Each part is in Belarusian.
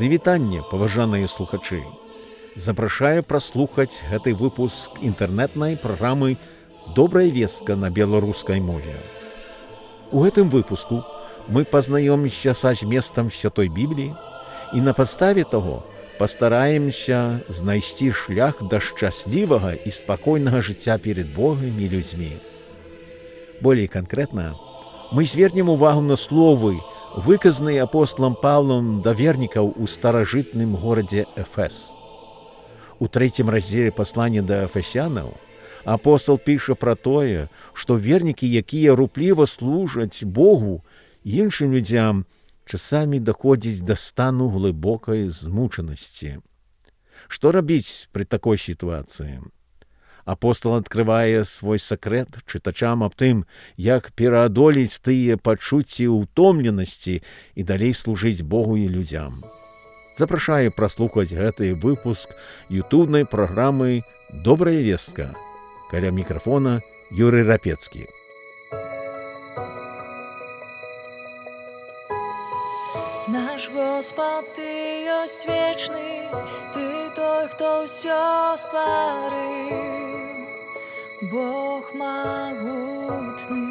Вітанне, паважаныя слухачы. Запрашае праслухаць гэты выпуск інтэрнэтнай праграмы «Добрая вестка» на беларускай мове. У гэтым выпуску мы пазнаёмімся са зместам Святой Бібліі і на падставе таго пастараемся знайсці шлях да шчаслівага і спакойнага жыцця перед Богам і людзьмі. Болей канкрэтна, мы звернем увагу на словы, выказаныя апосталам Паўлам да вернікаў у старажытным горадзе Эфес. У 3 раздзеле паслання да эфесянаў апостал піша пра тое, што вернікі, якія рупліва служаць Богу і іншым людзям, часамі даходзяць да стану глыбокай змучанасці. Што рабіць пры такой сітуацыі? Апостал адкрывае свой сакрэт чытачам аб тым, як пераадолець тыя пачуцці ўтомленасці і далей служыць Богу і людзям. Запрашаю праслухаць гэты выпуск ютубнай праграмы «Добрая вестка». Каля мікрафона Юрый Рапецкі. Наш Господ, Ты ёсць вечны, Ты той, хто ўсё стварыў, Бог магутны.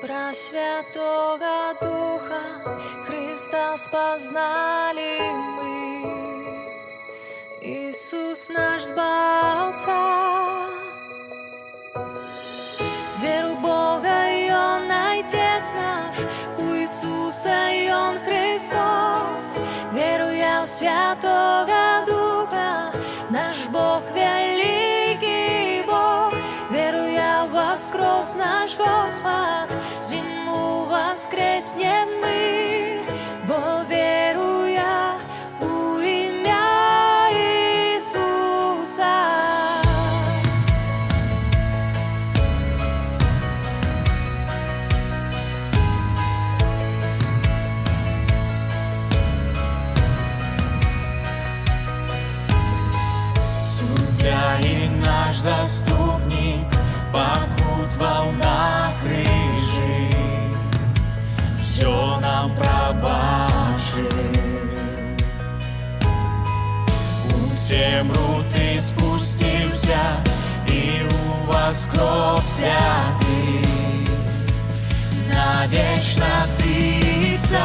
Пра Святога Духа Христа спазналі мы, Ісус наш Збаўца. Веру Бога, Ён Отец наш, у Ісуса Ён Христос. Веру я ў Святога Духа, наш Бог великий Бог. Веру я воскрес наш Господь, зиму воскреснем мы, бо веру я у ім'я Ісуса. Суддя и наш заступник покутвал на крыжи, все нам пробачил. У темру Ты спустился и воскрес святый, навечно Ты царь.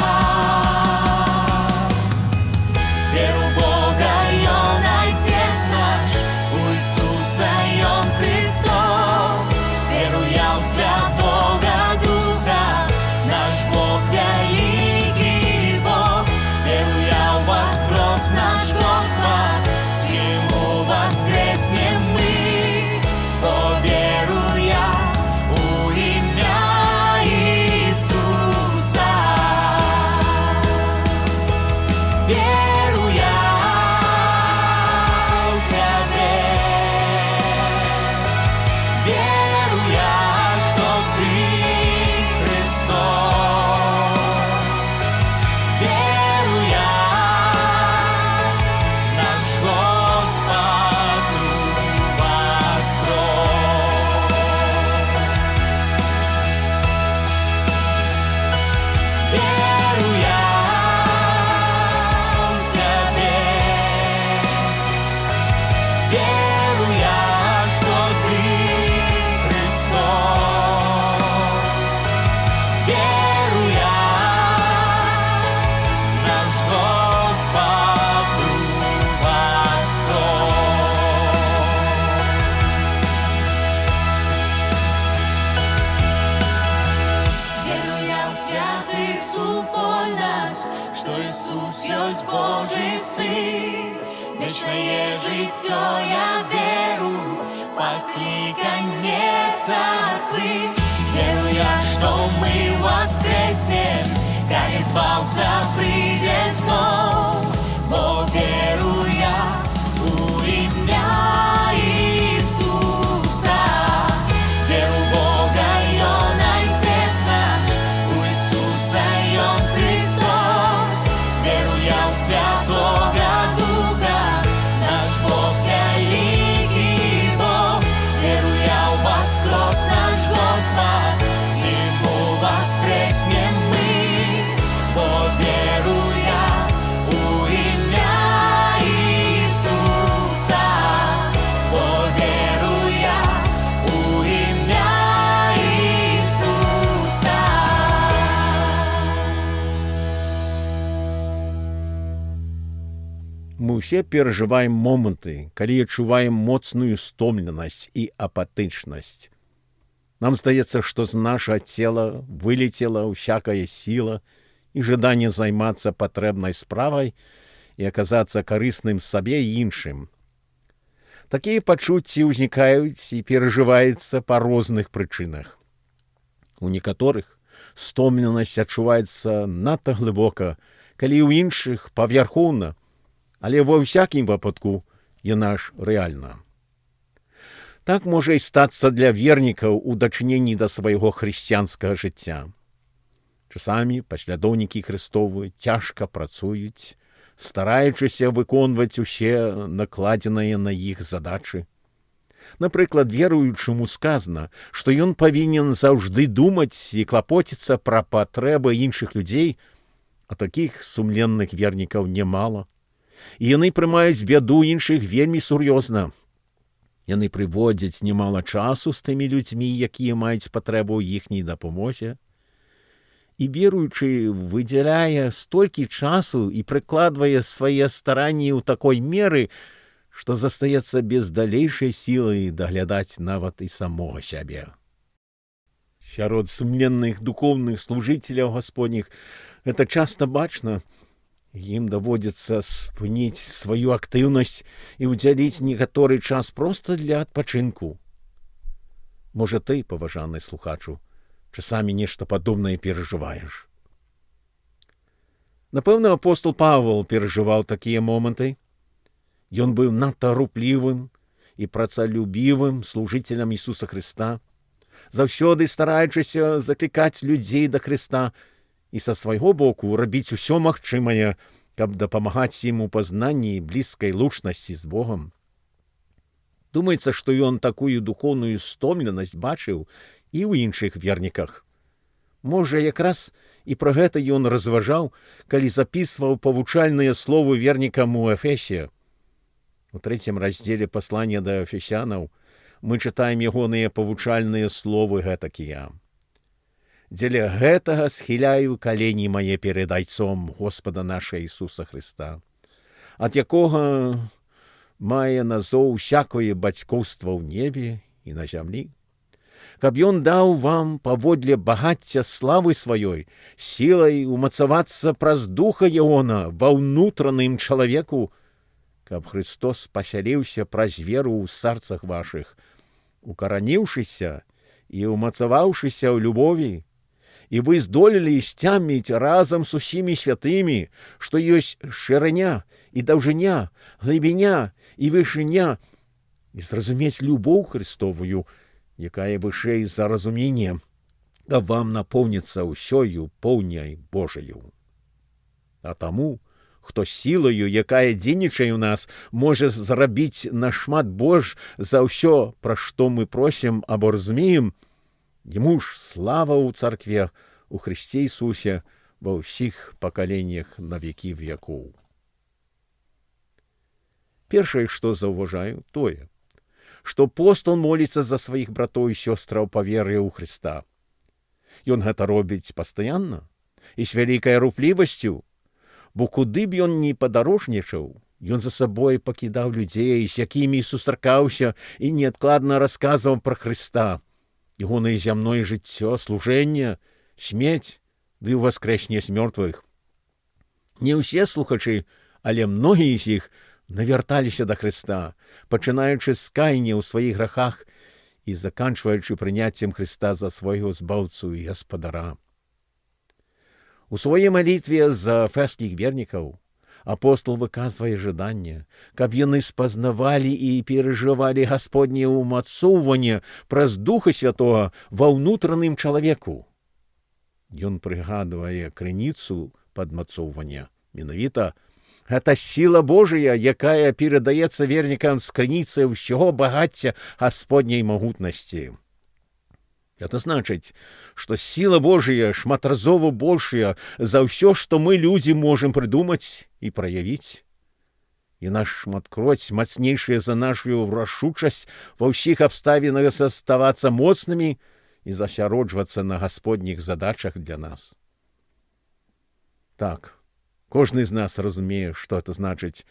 Веру Бога, Он Отец наш, у Ісуса Ён Христос. Веру я в Святого Духа, наш Бог великий Бог. Веру я воскрес наш Господь, зиму воскреснем мы, бо веру я у ім'я Ісуса. Веру я в Тебе, веру я, что Ты Христос. Веру я, наш Господь воскрес. Веру я в Тебе, веру я, что Ты Христос. Веру я, наш Господь воскрес. Веру я в святых супольность, что Иисус есть Божий Сын. Вечное життё я веру, покликанье церкви. Веру я, что мы воскреснем, как избавца придет снова, бо веру я у ім'я Ісуса. Веру Бога, Он Отец наш, у Ісуса Ён Христос. Веру я в Святого Духа, наш Бог великий Бог. Веру я в воскрес наш Господь, зиму воскреснем мы, бо ўсе перажываем моманты, калі адчуваем моцную стомленасць і апатычнасць. Нам здаецца, што з нашага цела вылецела ўсякая сіла і жаданне займацца патрэбнай справай і аказацца карысным сабе і іншым. Такія пачуцці ўзнікаюць і перажываюцца па розных прычынах. У некаторых стомленасць адчуваецца надта глыбока, калі ў іншых павярхоўна, але ва ўсякім выпадку яна ж рэальна. Так можа і стацца для вернікаў у дачыненні да свайго хрысціянскага жыцця. Часамі паслядоўнікі Христовы цяжка працуюць, стараючыся выконваць усе накладзеныя на іх задачы. Напрыклад, веруючаму сказана, што ён павінен заўжды думаць і клапоціцца пра патрэбы іншых людзей, а такіх сумленных вернікаў немала. І яны прымаюць бяду іншых вельмі сур'ёзна. Яны прыводзяць немала часу з тымі людзьмі, якія маюць патрэбу ў іхняй дапамозе. І веруючы выдзяляе столькі часу і прыкладвае свае старанні ў такой меры, што застаецца без далейшай сілы даглядаць нават і самога сябе. Сярод сумленных духоўных служыцеляў Гасподніх гэта часта бачна. Ім даводзіцца спыніць сваю актыўнасць і ўдзяліць некаторы час проста для адпачынку. Можа, ты, паважаны слухачу, часамі нешта падобнае перажываеш. Напэўна, апостол Павел перажываў такія моманты. Ён быў надта руплівым і працалюбівым служыцелем Ісуса Хрыста, заўсёды стараючыся заклікаць людзей да Хрыста і са свайго боку рабіць усё магчымае, каб дапамагаць ім у пазнанні блізкай лучнасці з Богам. Думаецца, што ён такую духоўную стомленасць бачыў і ў іншых верніках. Можа, якраз і пра гэта ён разважаў, калі запісваў павучальныя словы вернікам у Эфесе. У 3 раздзеле паслання да эфесянаў мы чытаем ягоныя павучальныя словы гэтакія. «Дзеля гэтага схіляю калені мае перед Айцом Господа наша Ісуса Хрыста, ад якога мае назоў усякое бацькоўства ў небе і на зямлі, каб ён даў вам паводле багацця славы сваёй сілай умацавацца праз духа Ягона ва ўнутраным чалавеку, каб Христос пасяліўся праз веру ў сарцах вашых, укараніўшыся і умацаваўшыся ў любові, і вы здолелі сцяміць разам з усімі святымі, што ёсць шырыня і даўжыня, глыбіня і вышыня, і зразумець любоў Христовую, якая вышэй за разуменне, каб вам напоўніцца ўсёю поўняй Божаю. А таму, хто сілаю, якая дзейнічае ў нас, можа зрабіць нашмат больш за ўсё, пра што мы просім або разумеем, Яму ж слава ў царкве, у Хрысце Ісусе, ва ўсіх пакаленнях на векі векоў. Першае, што заўважаю, тое, што апостол моліцца за сваіх братоў і сёстраў па веры ў Хрыста. Ён гэта робіць пастаянна і з вялікай руплівасцю, бо куды б ён ні падарожнічаў, ён за сабой пакідаў людзей, з якімі сустракаўся і неадкладна расказваў пра Хрыста, ягонае зямное жыццё, служэнне, смерць ды ўваскрэсне з мёртвых. Не ўсе слухачы, але многія з іх навярталіся да Хрыста, пачынаючы з каяння ў сваіх грахах і заканчваючы прыняццем Хрыста за свайго збаўцу і гаспадара. У сваёй малітве за эфескіх вернікаў апостол выказвае жаданне, каб яны спазнавалі і перажывалі Гасподняе ўмацоўванне праз Духа Святога ва ўнутраным чалавеку. Ён прыгадвае крыніцу падмацоўвання. Менавіта гэта сіла Божая, якая перадаецца вернікам з крыніцы ўсяго багацця Гасподняй магутнасці. Это значыць, што сіла Божая шматразова большая за ўсё, што мы, людзі, можам прыдумаць і праявіць. Яна шматкроць мацнейшая за нашу рашучасць ва ўсіх абставінах заставацца моцнымі і засяроджвацца на гасподніх задачах для нас. Так, кожны з нас разумее, што это значыць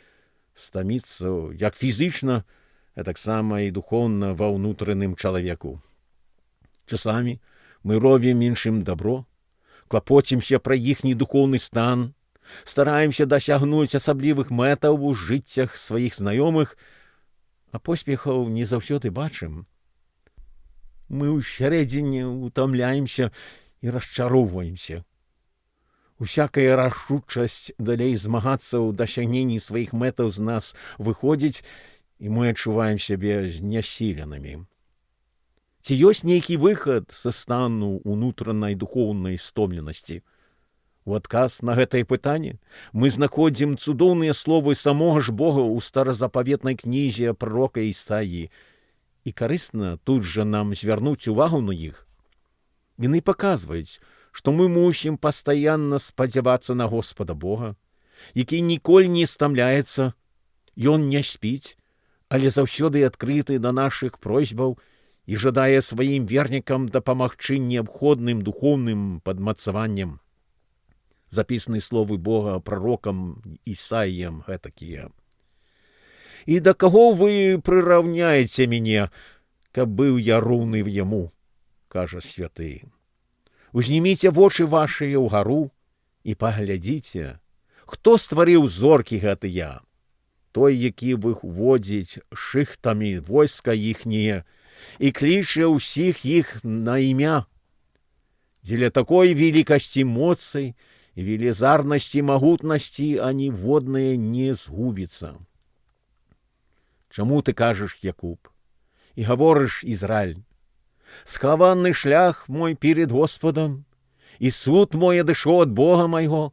стаміцца як фізічна, а таксама і духоўна ва ўнутраным чалавеку. Часамі мы робім іншым дабро, клапоцімся пра іхні духоўны стан, стараемся дасягнуць асаблівых мэтаў у жыццях сваіх знаёмых, а поспехаў не заўсёды бачым. Мы ўсярэдзіне утамляемся і расчароўваемся. Усякая рашучасць далей змагацца ў дасягненні сваіх мэтаў з нас выходзіць, і мы адчуваем сябе знясіленымі. Ці ёсць нейкі выхад са стану ўнутранай духоўнай стомленасці? У адказ на гэтае пытанне мы знаходзім цудоўныя словы самога ж Бога ў старазапаветнай кнізе прарока Ісаіі, і карысна тут жа нам звярнуць увагу на іх. Яны паказваюць, што мы мусім пастаянна спадзявацца на Господа Бога, які ніколі не стамляецца, Ён не спіць, але заўсёды адкрыты да нашых просьбаў і жадае сваім вернікам дапамагчы неабходным духоўным падмацаваннем. Запісаны словы Бога прарокам Ісаіям гэтакія. «І да каго вы прыраўняеце мяне, каб быў я роўны яму?» – кажа святы. «Узніміце вочы вашыя ўгару і паглядзіце, хто стварыў зоркі гэтыя? Той, які выводзіць шыхтамі войска іхнія і кліче ўсіх іх на імя. Дзеля такой велікасці моцы і велізарнасці магутнасці ані воднае не згубіцца. Чаму ты кажаш, Якуб, і гаворыш, Ізраіль? Схаваны шлях мой перед Господом, і суд мой адышоў ад Бога майго.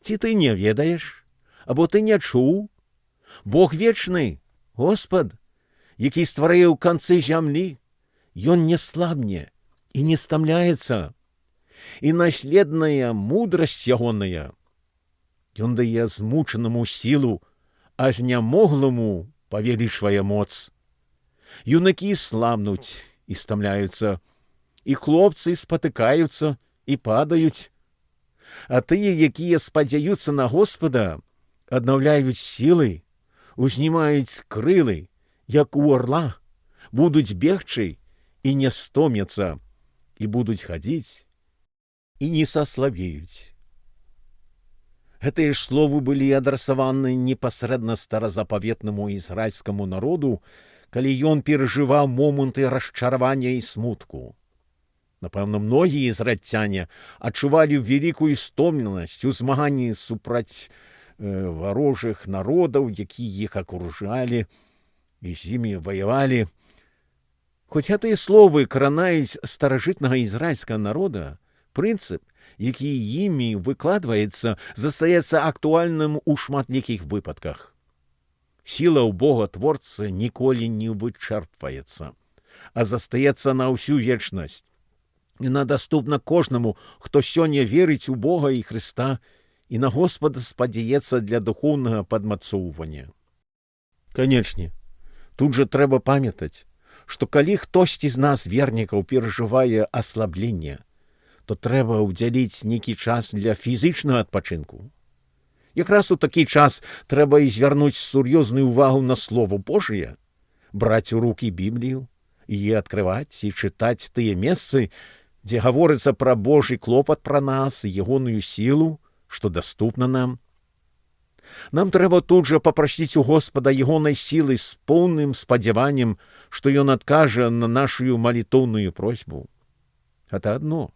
Ці ты не ведаеш, або ты не чуў? Бог вечны, Господ, які стварыў канцы зямлі, Ён не слабне і не стамляецца, і наследная мудрасць ягоная. Ён дае змучанаму сілу, а знямогламу павелічвае моц. Юнакі слабнуць і стамляюцца, і хлопцы спатыкаюцца і падаюць. А тыя, якія спадзяюцца на Господа, аднаўляюць сілы, узнімаюць крылы, як у орла, будуць бегчы і не стомяцца, і будуць хадзіць, і не саслабеюць». Гэтыя ж словы былі адрасаваны непасрэдна старазапаветнаму ізраільскаму народу, калі ён перажываў моманты расчаравання і смутку. Напэўна, многія ізраільцяне адчувалі вялікую стомленасць у змаганні супраць варожых народаў, якія іх акружалі і з імі ваявалі. Хоць гэтыя словы кранаюць старажытнага ізраільскага народа, прынцып, які імі выкладваецца, застаецца актуальным у шматлікіх выпадках. Сіла ў Бога-творцы ніколі не вычэрпваецца, а застаецца на ўсю вечнасць. Яна даступна кожнаму, хто сёння верыць у Бога і Хрыста і на Господа спадзяецца для духоўнага падмацоўвання. Канечне, тут жа трэба памятаць, што калі хтосьці з нас, вернікаў, перажывае аслабленне, то трэба ўдзяліць нейкі час для фізічнага адпачынку. Якраз у такі час трэба і звярнуць сур'ёзную ўвагу на Слово Божие, браць у рукі Біблію і адкрываць і чытаць тыя месцы, дзе гаворыцца пра Божы клопат пра нас і ягоную сілу, што даступна нам. Нам трэба тут жа папрасіць у Господа ягонай сілы з поўным спадзяваннем, што Ён адкажа на нашу малітоўную просьбу. Гэта адно.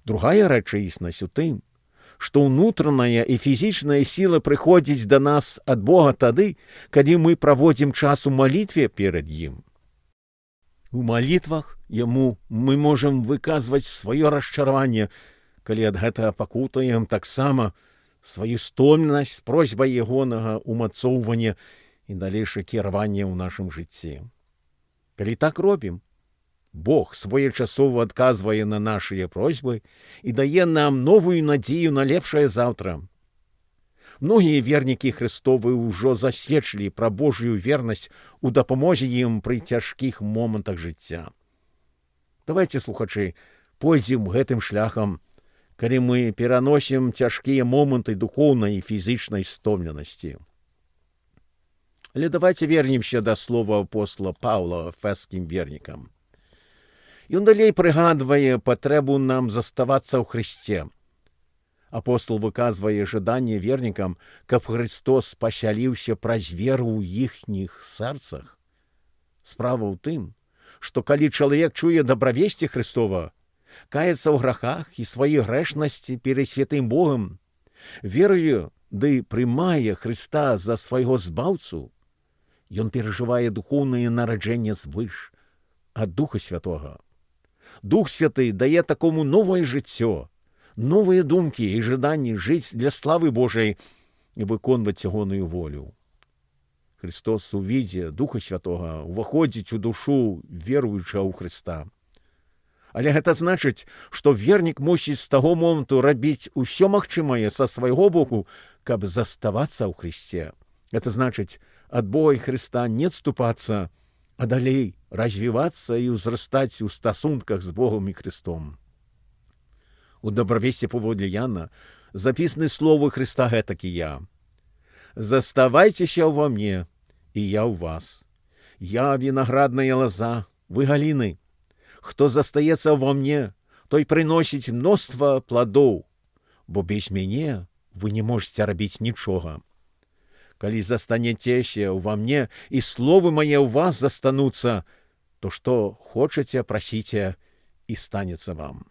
Другая рэчаіснасць у тым, што ўнутраная і фізічная сіла прыходзіць да нас ад Бога тады, калі мы праводзім час у малітве перад ім. У малітвах яму мы можам выказваць сваё расчараванне, калі ад гэтага пакутаем таксама сваю стомленасць, просьбай ягонага умацоўвання і далейшае кіраванне ў нашым жыцці. Калі так робім, Бог своечасова адказвае на нашыя просьбы і дае нам новую надзею на лепшае заўтра. Многія вернікі Хрыстовы ўжо засведчылі пра Божую вернасць у дапамозе ім пры цяжкіх момантах жыцця. Давайце, слухачы, пойдзем гэтым шляхам, калі мы пераносім цяжкія моманты духоўнай і фізічнай стомленасці. Але давайте вернемся да слова апостола Паўла эфескім вернікам. Ён далей прыгадвае патрэбу нам заставацца ў Христе. Апостол выказвае жаданне вернікам, каб Христос пасяліўся праз веру ў іхніх сэрцах. Справа ў тым, што калі чалавек чуе дабравесці Христова, каецца ў грахах і сваёй грэшнасці перад святым Богам, веруе ды прымае Христа за свайго збаўцу, ён перажывае духоўнае нараджэнне звыш ад Духа Святога. Дух Святы дае такому новае жыццё, новыя думкі і жаданні жыць для славы Божай і выконваць ягоную волю. Христос у відзе Духа Святога уваходзіць у душу веруючага ў Христа. Але гэта значыць, што вернік мусіць з таго моманту рабіць усё магчымае са свайго боку, каб заставацца ў Христе. Гэта значыць, ад Бога і Христа не адступацца, а далей развівацца і ўзрастаць у стасунках з Богом і Христом. У дабравесці паводле Яна запісаны словы Христа гэтакія: «Заставайцеся ўва мне, і я ў вас. Я вінаградная лаза, вы галіны. Хто застаецца ва мне, той прыносіць мноства пладоў, бо без мяне вы не можете рабіць нічога. Калі застанецеся ўва мне, і словы мае ў вас застануцца, то што хочаце, прасіце, і станецца вам».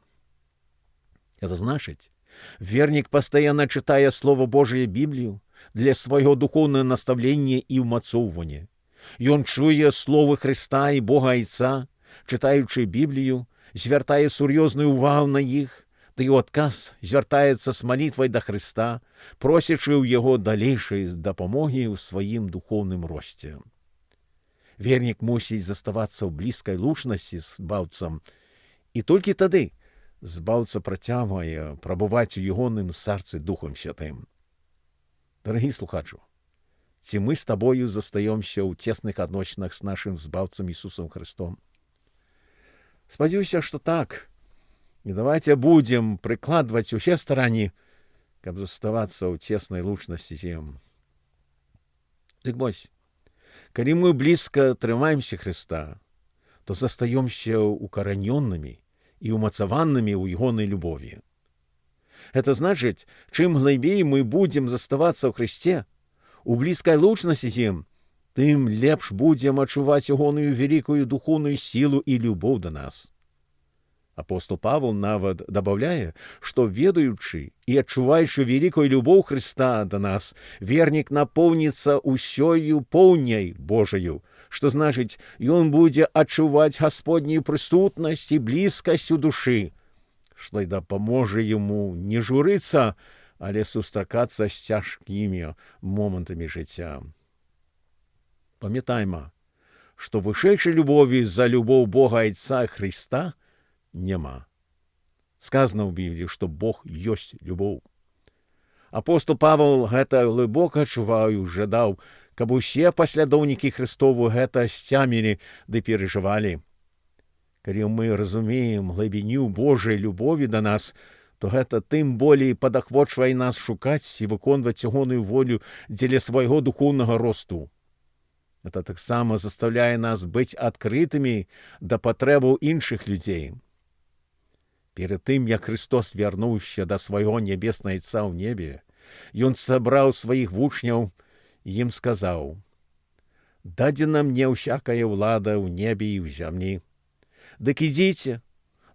Это значыць, вернік пастаянна чытае Слово Божие Біблію для свайго духоўнага наставлення і ўмацоўвання. Ён чуе словы Христа і Бога Айца, чытаючы Біблію, звяртае сур'ёзную ўвагу на іх, ды ў адказ звяртаецца з малітвай да Христа, просячы ў яго далейшай дапамогі ў сваім духоўным росце. Вернік мусіць заставацца ў блізкай лучнасці з збаўцам, і толькі тады збаўца працягвае прабываць у ягоным сэрцы Духом Святым. Дарагі слухачу, ці мы з табою застаёмся ў цесных адносінах з нашым збаўцам Ісусам Христом? Спадзяюся, што так. І давайте будзем прыкладваць усе старанні, каб заставацца ў цеснай лучнасці з ім. Дык вось, калі мы блізка трымаемся Христа, то застаёмся укаранённымі і умацаванымі ў ягонай любові. Это значыць, чым глыбей мы будзем заставацца ў Христе, у блізкай лучнасці з ім, тым лепш будзем адчуваць ягоную вялікую духоўную сілу і любоў да нас. Апостол Павел нават дабаўляе, што ведаючы і адчуваючы вялікую любоў Христа да нас, вернік напоўніцца ўсёю поўняй Божаю, што значыць, ён будзе адчуваць Гасподнюю прысутнасць і блізкасць у душы, што й дапаможа яму не журыцца, але сустракацца з цяжкімі момантамі жыцця. Памятайма, што вышэйшай любові за любоў Бога Айца Христа няма. Сказано ў Бібліі, што Бог ёсць любоў. Апостол Павел гэта глыбока адчуваў і жадаў, каб усе паслядоўнікі Христову гэта сцямілі ды перажывалі. Калі мы разумеем глыбіню Божай любові да нас, то гэта тым болей падахвочвае нас шукаць і выконваць ягоную волю дзеля свайго духоўнага росту. Это таксама заставляе нас быць адкрытымі да патрэбаў іншых людзей. Перед тым, як Христос вярнуўся да свайго нябеснага Айца ў небе, ён сабраў сваіх вучняў і ім сказаў: «Дадзена мне ўсякая ўлада ў небе і ў зямлі. Дык ідзіце,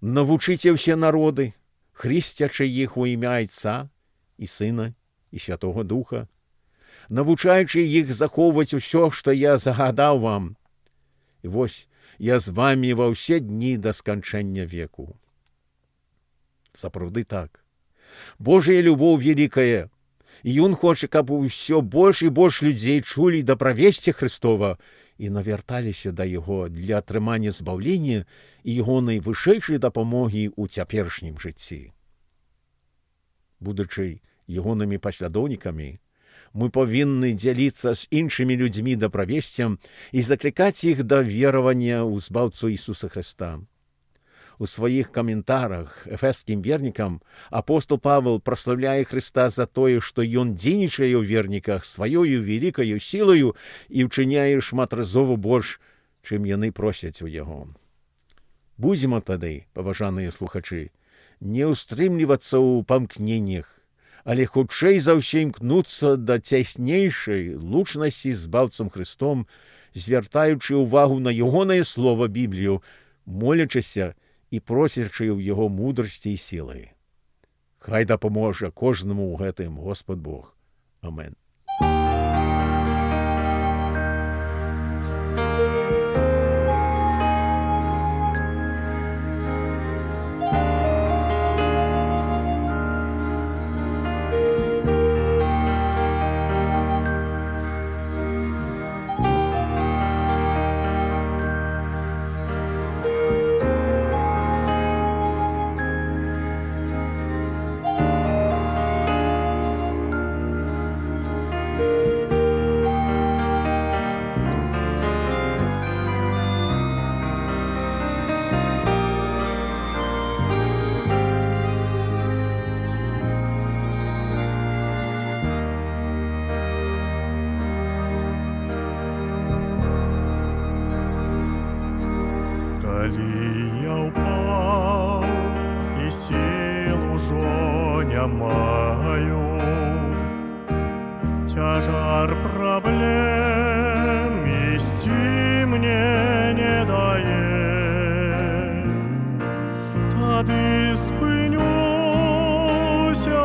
навучыце ўсе народы, хрысцячы іх у імя Айца і Сына і Святога Духа, навучаючы іх захоўваць усё, што я загадаў вам. І вось я з вамі ва ўсе дні да сканчэння веку». Сапраўды так. Божая любоў вялікая, і ён хоча, каб усё больш і больш людзей чулі дабравесці Христова і навярталіся да яго для атрымання збаўлення і ягонай вышэйшай дапамогі ў цяперашнім жыцці. Будучы ягонымі паслядоўнікамі, мы павінны дзяліцца з іншымі людзьмі дабравесцем і заклікаць іх да веравання ў збаўцу Ісуса Христа. У своїх коментарах ефескім верникам апостол Павел прославляє Христа за тое, што ён дзейнічае ў верніках сваёю великою сілою і вчиняє шматразово больш, чым яны просяць у яго. Будзьмо тады, паважаныя слухачы, не ўстрымлівацца ў памкненнях, але хутчэй за ўсе імкнуцца да цяснейшай лучнасці з Збаўцам Христом, звяртаючы ўвагу на ягонае слова Біблію, молячыся і просячы ў яго мудрасці і сілы. Хай дапаможа кожнаму ў гэтым Господ Бог. Амен. Калі я ўпаў і сіл ужо не маю, цяжар праблем ісці мне не дае, тады спынюся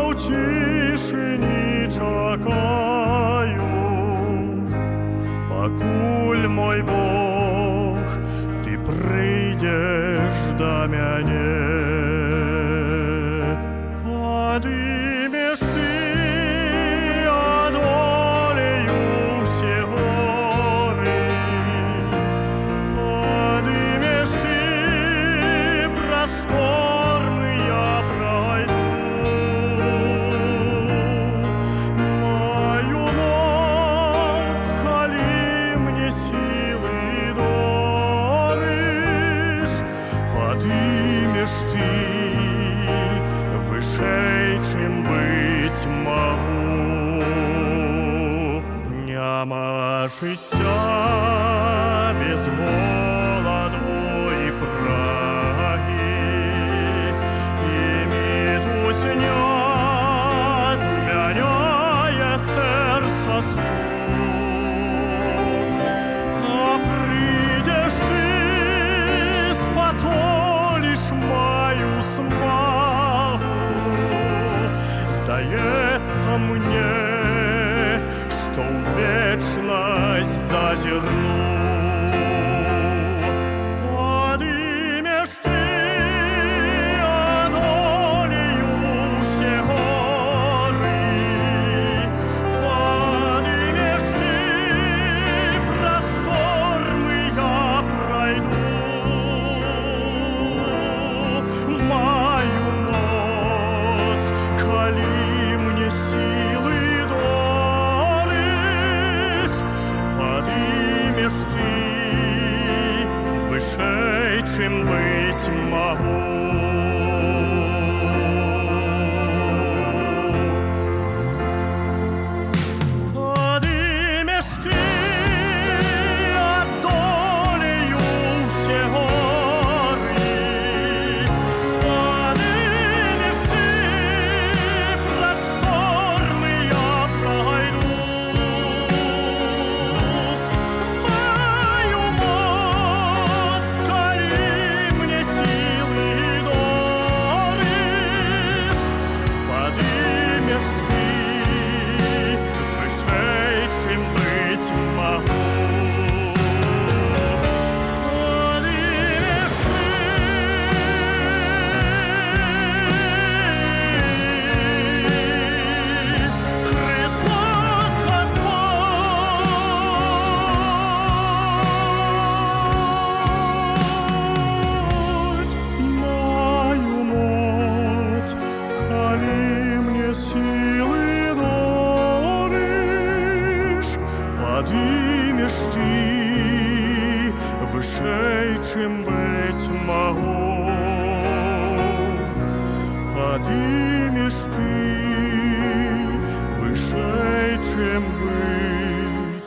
ў цішыні, чакаю, пакуль мой Бог прыйдеш да мяне. Падымеш ты, адолею ўсе горы, падымеш ты, праз штормы я пройду. Маю моц, калі мне сілы падымеш ты вышэй, чым быць магу. Няма жыцця без голаду і прагі, і мітусня змяняе сэрца стук. А прыйдеш ты, спатоліш маю смагу. Здаецца мне, што ў вечнасць зазірну. Падымеш ты, адолею ўсе горы, падымеш ты, праз штормы я пройду. Маю моц, калі мне сілы дорыш, падымеш ты вышэй, чым быць магу. Падымеш ты, адолею ўсе горы, падымеш ты, праз штормы я пройду. Маю моц, калі мне сілы дорыш, падымеш ты вышэй, чым быць магу. Падымеш ты, Христос Господь. Маю моц, калі мне сілы дорыш, падымеш ты вышэй, чым быць магу. чем быть.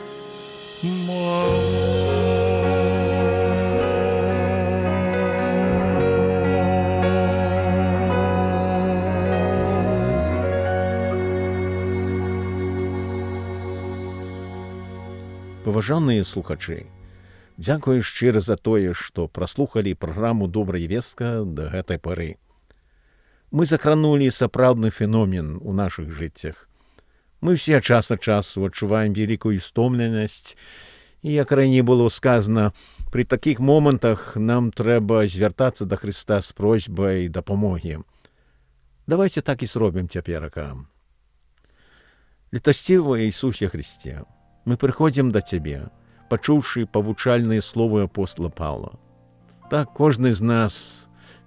Паважаныя слухачы, дзякую шчыра за тое, што праслухалі праграму «Добрая вестка» да гэтай пары. Мы закранулі сапраўдны феномен у нашых жыццях. Мы ўсе час ад часу адчуваем вялікую стомленасць, і, як раней было сказана, пры такіх момантах нам трэба звяртацца да Хрыста з просьбай дапамогі. Давайце так і зробім цяперака. Літасцівы Ісусе Христе, мы прыходзім да Цябе, пачуўшы павучальныя словы апостола Паўла. Так, кожны з нас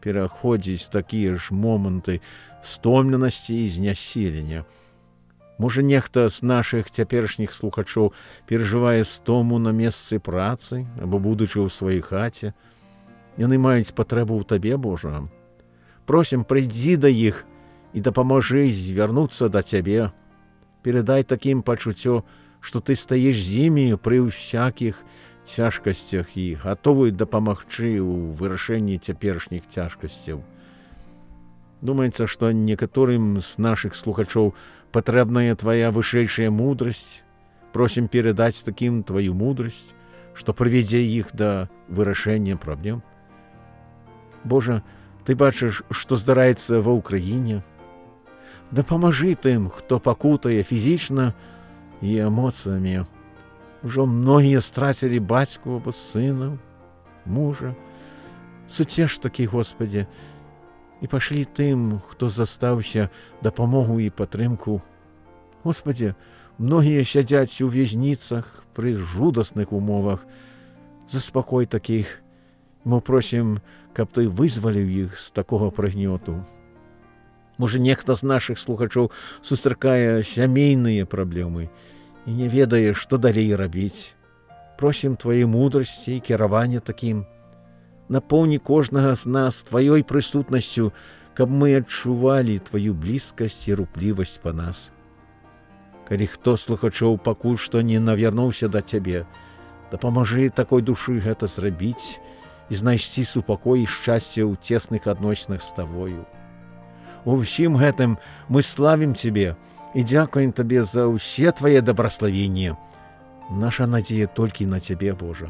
пераходзіць такія ж моманты стомленасці і знясілення. Можа, нехта з нашых цяперашніх слухачоў перажывае стому на месцы працы або будучы ў сваёй хаце. Яны маюць патрэбу ў Табе, Божа. Просім, прыйдзі да іх і дапамажы звярнуцца да Цябе. Перадай такім пачуццё, што Ты стаіш з імі пры ўсякіх цяжкасцях і гатовы дапамагчы ў вырашэнні цяперашніх цяжкасцяў. Думаецца, што некаторым з нашых слухачоў патрэбная Твая вышэйшая мудрасць. Просім перадаць такім Тваю мудрасць, што прывядзе іх да вырашэння праблем. Божа, Ты бачыш, што здараецца ва ўкраіне. Дапамажы тым, хто пакутае фізічна і эмоцыямі. Ужо многія страцілі бацьку або сына, мужа. Суцеш такі, Господі, і пашлі тым, хто застаўся, дапамогу і падтрымку. Господі, многія сядзяць у вязніцах пры жудасных умовах. Заспакой такіх. Мы просім, каб Ты вызваліў іх з такога прыгнёту. Можа, нехта з нашых слухачоў сустракае сямейныя праблемы і не ведае, што далей рабіць. Просім Тваёй мудрасці і кіравання такім. Напоўні кожнага з нас Тваёй прысутнасцю, каб мы адчувалі Тваю блізкасць і руплівасць па нас. Калі хто з слухачоў пакуль што не навярнуўся да Цябе, дапамажы такой душы гэта зрабіць і знайсці супакой і шчасце ў цесных адносінах з Табою. У ўсім гэтым мы славім Цябе і дзякуем Табе за ўсе Твае дабраславенні. Наша надзея толькі на Цябе, Божа.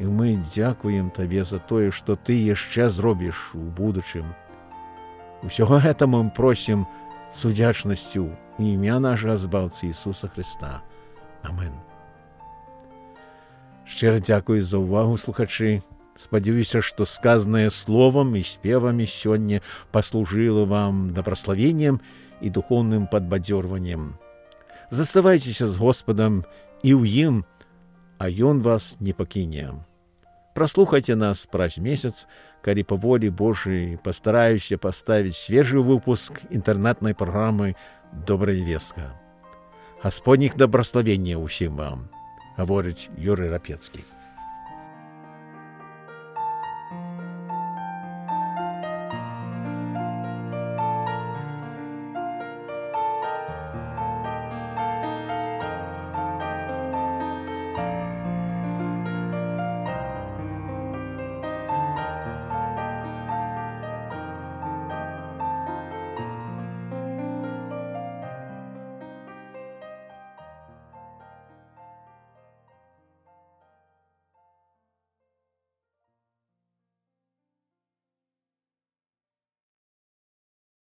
І мы дзякуем Табе за тое, што Ты яшчэ зробіш у будучым. Усяго гэта мы просім з удзячнасцю у імя нашага Збаўцы Ісуса Христа. Амен. Шчыра дзякую за ўвагу, слухачы. Спадзяюся, што сказанае словам і спевамі сёння паслужыла вам дабраславеннем і духоўным падбадзёрваннем. Заставайцеся з Господам і ў ім, а Ён вас не пакіне. Праслухайце нас праз месяц, калі па волі Божай пастараюся паставіць свежы выпуск інтэрнэтнай праграмы «Добрая вестка». Гасподніх дабраславення ўсім вам, гаворыць Юрый Рапецкі.